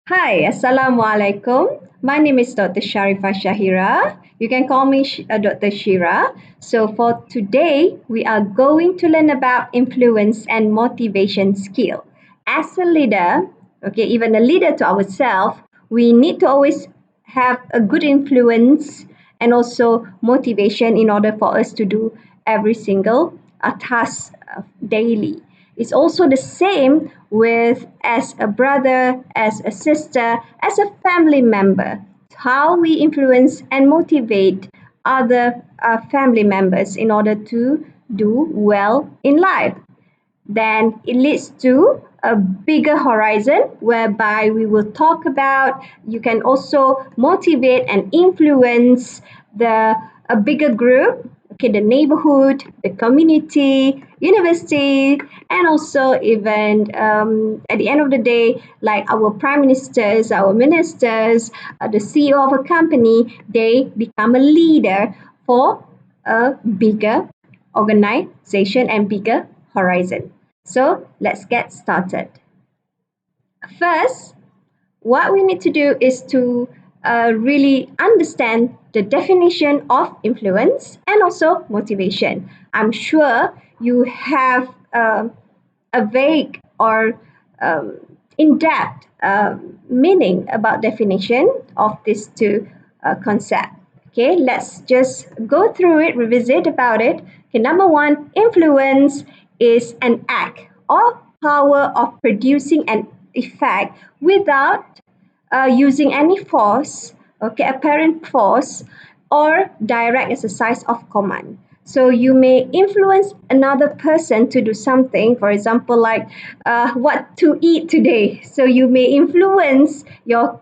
Hi, Assalamualaikum. My name is Dr. Sharifah Shahira. You can call me Dr. Shira. So, for today, we are going to learn about influence and motivation skill. As a leader, okay, even a leader to ourselves, we need to always have a good influence and also motivation in order for us to do every single task daily. It's also the same with as a brother, as a sister, as a family member. How we influence and motivate other family members in order to do well in life. Then it leads to a bigger horizon whereby we will talk about you can also motivate and influence the a bigger group, okay, the neighborhood, the community, university, and also even at the end of the day, like our prime ministers, our ministers, the CEO of a company, they become a leader for a bigger organization and bigger horizon. So let's get started. First, what we need to do is to really understand the definition of influence and also motivation. I'm sure you have a vague or um, in-depth meaning about definition of these two concepts. Okay, let's just go through it, revisit about it. Okay, number one, influence is an act or power of producing an effect without using any force, okay, apparent force, or direct exercise of command. So you may influence another person to do something, for example, like what to eat today. So you may influence your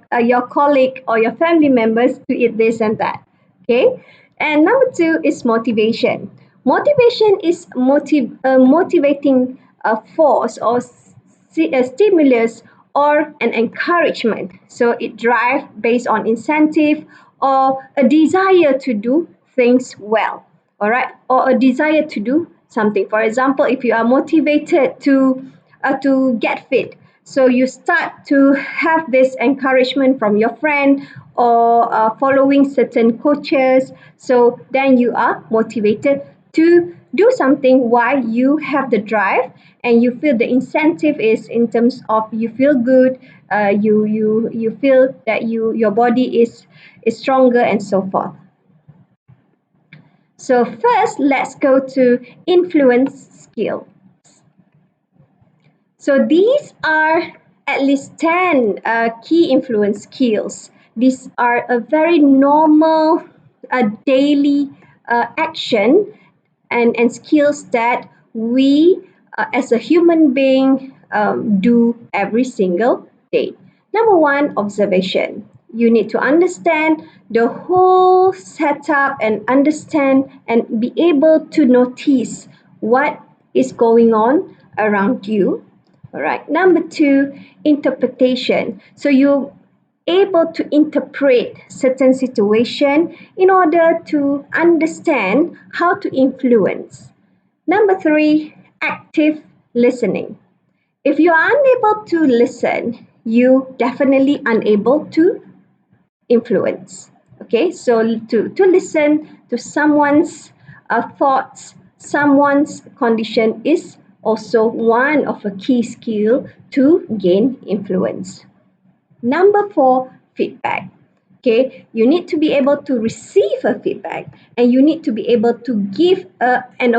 colleague or your family members to eat this and that. Okay, and number two is motivation. Motivation is motivating force or a stimulus or an encouragement. So it drives based on incentive or a desire to do things well, all right, or a desire to do something. For example, if you are motivated to get fit, so you start to have this encouragement from your friend or following certain coaches. So then you are motivated to do something while you have the drive and you feel the incentive is in terms of you feel good, you feel that your body is stronger and so forth. So first, let's go to influence skill. So these are at least 10 key influence skills. These are a very normal daily action and skills that we as a human being do every single day. Number one, observation. You need to understand the whole setup and understand and be able to notice what is going on around you. All right. Number two, interpretation. So you able to interpret certain situation in order to understand how to influence. Number three, active listening. If you are unable to listen, you definitely unable to influence. Okay, so to listen to someone's thoughts, someone's condition is also one of a key skill to gain influence. Number four, feedback. Okay, you need to be able to receive a feedback and you need to be able to give an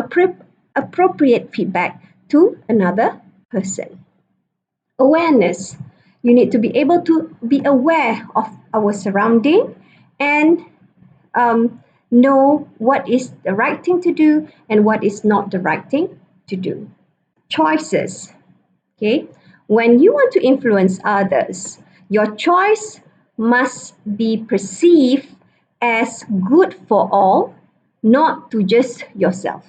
appropriate feedback to another person. Awareness. You need to be able to be aware of our surrounding and know what is the right thing to do and what is not the right thing to do. Choices. Okay, when you want to influence others, your choice must be perceived as good for all, not to just yourself.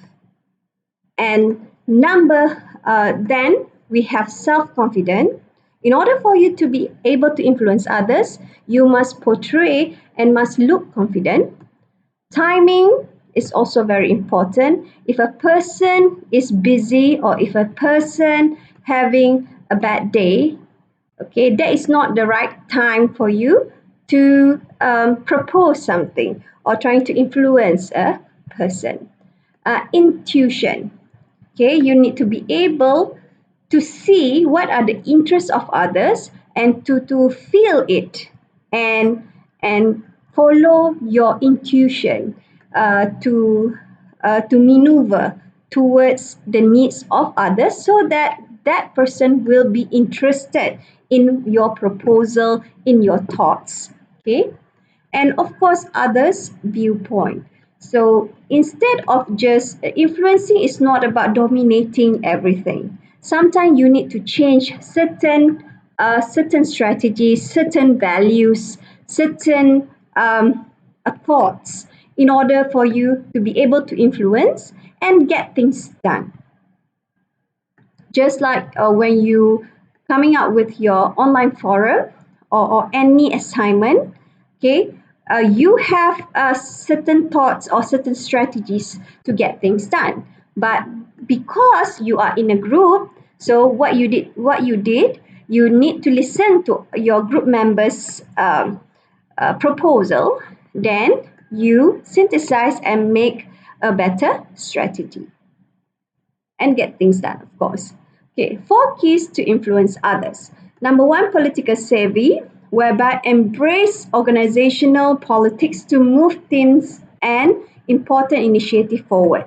And then we have self-confidence. In order for you to be able to influence others, you must portray and must look confident. Timing is also very important. If a person is busy or if a person having a bad day, Okay, that is not the right time for you to propose something or trying to influence a person. Intuition. Okay, you need to be able to see what are the interests of others and to feel it and and follow your intuition to maneuver towards the needs of others so that that person will be interested in your proposal, in your thoughts. Okay, and of course others viewpoint. So instead of just influencing, is not about dominating everything. Sometimes you need to change certain strategies, certain values, certain thoughts in order for you to be able to influence and get things done. Just like when you coming up with your online forum or any assignment, okay, you have certain thoughts or certain strategies to get things done, but because you are in a group, so what you did, you need to listen to your group members proposal, then you synthesize and make a better strategy and get things done, of course. Okay, 4 keys to influence others. Number one, political savvy, whereby embrace organizational politics to move teams and important initiative forward.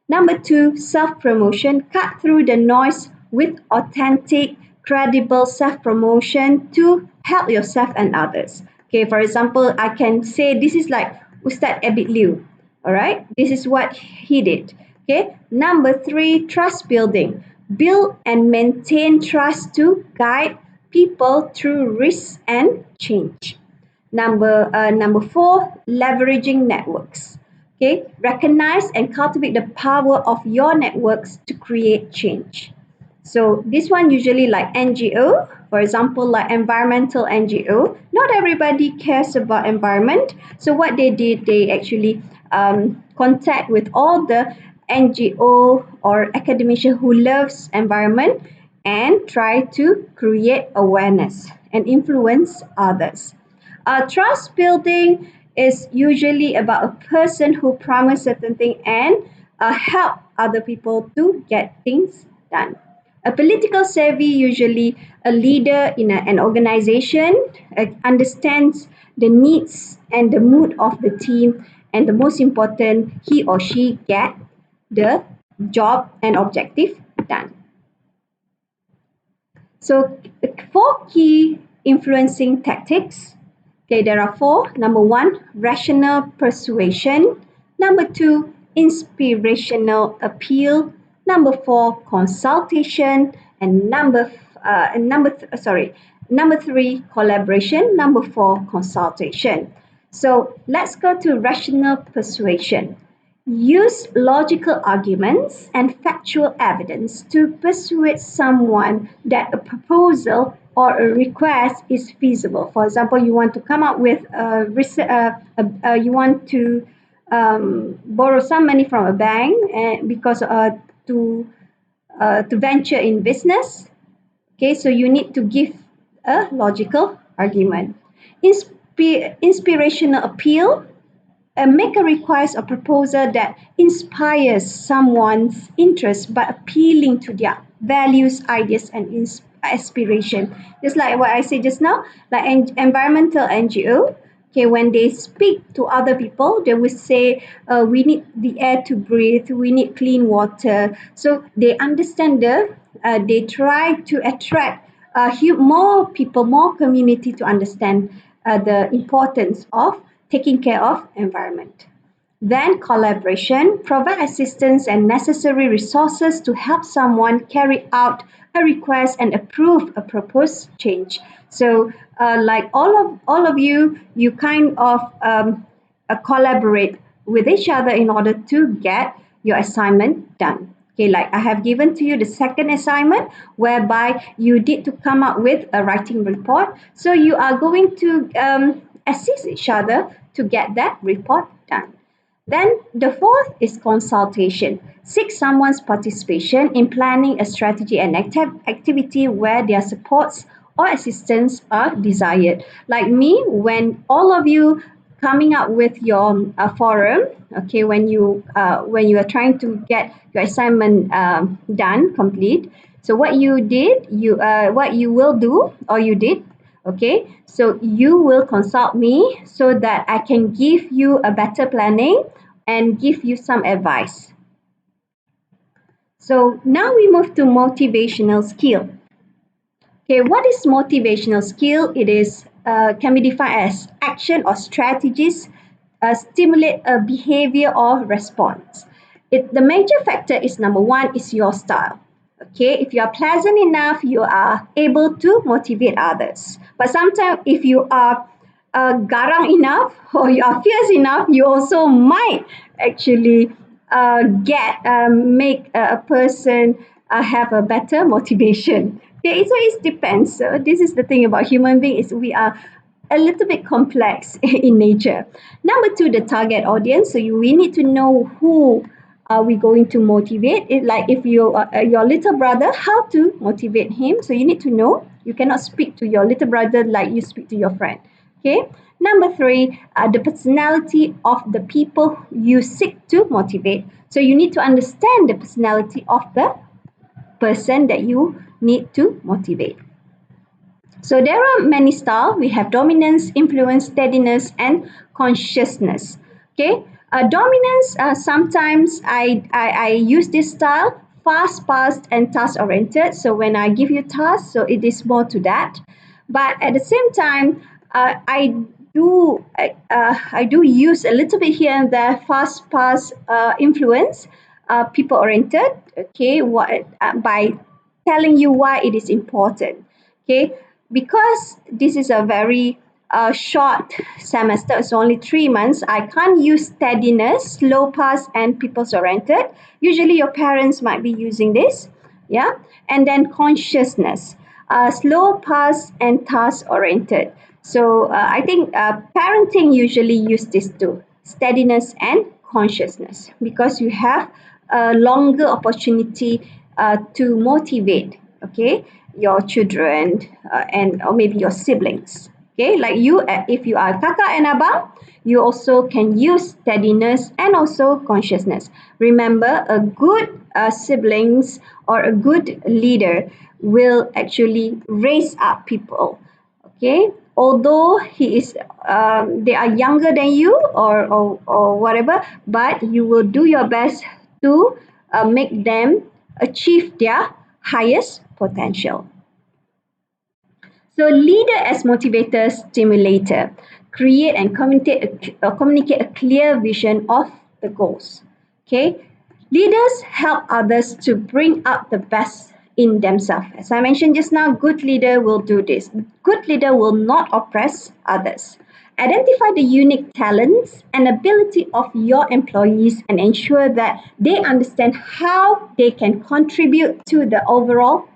Number two, self promotion. Cut through the noise with authentic, credible self promotion to help yourself and others. Okay, for example, I can say this is like Ustad Abid Liu. All right, this is what he did. Okay, number three, trust building. Build and maintain trust to guide people through risk and change. Number four, leveraging networks. Okay, recognize and cultivate the power of your networks to create change. So this one usually like NGO, for example, like environmental NGO. Not everybody cares about environment. So what they did, they actually contact with all the NGO or academician who loves environment and try to create awareness and influence others. Trust building is usually about a person who promise certain thing and help other people to get things done. A political savvy, usually a leader in an organization, understands the needs and the mood of the team, and the most important, he or she get the job and objective done. So, 4 key influencing tactics. Okay, there are four. Number one, rational persuasion. Number two, inspirational appeal. Number four, consultation. And number three, collaboration. Number four, consultation. So let's go to rational persuasion. Use logical arguments and factual evidence to persuade someone that a proposal or a request is feasible. For example, you want to come up with you want to borrow some money from a bank and because to venture in business. Okay, so you need to give a logical argument. Inspirational appeal. A maker requires a proposal that inspires someone's interest by appealing to their values, ideas, and aspiration. Just like what I said just now, like environmental NGO. Okay, when they speak to other people, they will say, "We need the air to breathe. We need clean water." So they understand they try to attract more people, more community to understand the importance of taking care of environment. Then collaboration, provide assistance and necessary resources to help someone carry out a request and approve a proposed change. So, like all of you, you kind of collaborate with each other in order to get your assignment done. Okay, like I have given to you the second assignment whereby you need to come up with a writing report. So you are going to assist each other to get that report done. Then the fourth is consultation. Seek someone's participation in planning a strategy and activity where their supports or assistance are desired. Like me, when all of you coming up with your forum, okay, when you are trying to get your assignment done, complete. So what you did, what you will do or you did, okay, so you will consult me so that I can give you a better planning and give you some advice. So now we move to motivational skill. Okay, what is motivational skill? It is can be defined as action or strategies stimulate a behavior or response. The major factor is number one is your style. Okay, if you are pleasant enough, you are able to motivate others. But sometimes if you are garang enough or you are fierce enough, you also might actually get make a person have a better motivation. Okay, so it depends. So this is the thing about human beings is we are a little bit complex in nature. Number two, the target audience. So we need to know who are we going to motivate. It, like if you your little brother, how to motivate him. So you need to know. You cannot speak to your little brother like you speak to your friend. Okay. Number three, the personality of the people you seek to motivate. So you need to understand the personality of the person that you need to motivate. So there are many styles. We have dominance, influence, steadiness, and consciousness. Okay, dominance. Sometimes I use this style fast, fast, and task oriented. So when I give you tasks, so it is more to that. But at the same time, I do use a little bit here and there fast, fast influence, people oriented. Okay, what by telling you why it is important. Okay, because this is a very short semester, it's only 3 months. I can't use steadiness, slow pass, and people's oriented. Usually, your parents might be using this, yeah, and then consciousness, slow pass, and task oriented. So I think parenting usually use these two, steadiness and consciousness, because you have a longer opportunity to motivate, okay, your children and or maybe your siblings. Okay, like you, if you are kakak and abang, you also can use steadiness and also consciousness. Remember, a good siblings or a good leader will actually raise up people. Okay, although he is they are younger than you or whatever, but you will do your best to make them achieve their highest potential. So leader as motivator, stimulator, create and communicate a clear vision of the goals. Okay, leaders help others to bring out the best in themselves. As I mentioned just now, good leader will do this. Good leader will not oppress others. Identify the unique talents and ability of your employees and ensure that they understand how they can contribute to the overall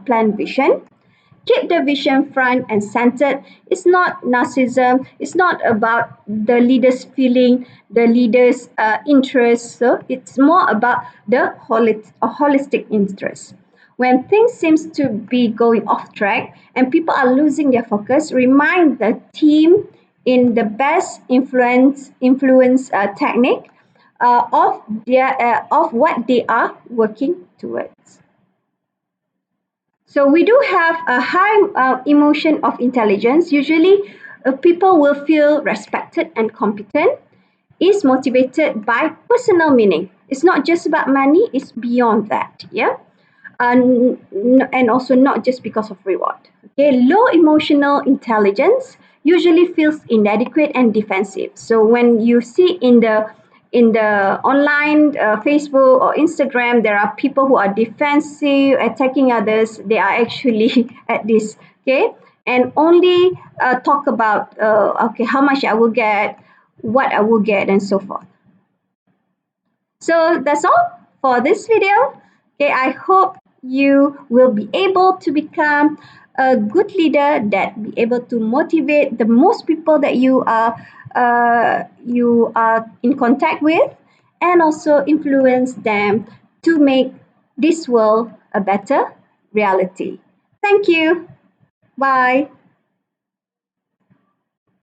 plan vision. Keep the vision front and centered. It's not narcissism. It's not about the leader's feeling, the leader's interest. So it's more about the holistic interest. When things seems to be going off track and people are losing their focus, remind the team in the best influence technique of what they are working towards. So we do have a high emotion of intelligence. Usually, people will feel respected and competent. Is motivated by personal meaning. It's not just about money. It's beyond that. Yeah, and also not just because of reward. Okay, low emotional intelligence usually feels inadequate and defensive. So when you see in the online Facebook or Instagram, there are people who are defensive, attacking others. They are actually at this. Okay, and only talk about okay, how much I will get, what I will get, and so forth. So that's all for this video. Okay, I hope you will be able to become a good leader that be able to motivate the most people that you are in contact with, and also influence them to make this world a better reality. Thank you. Bye.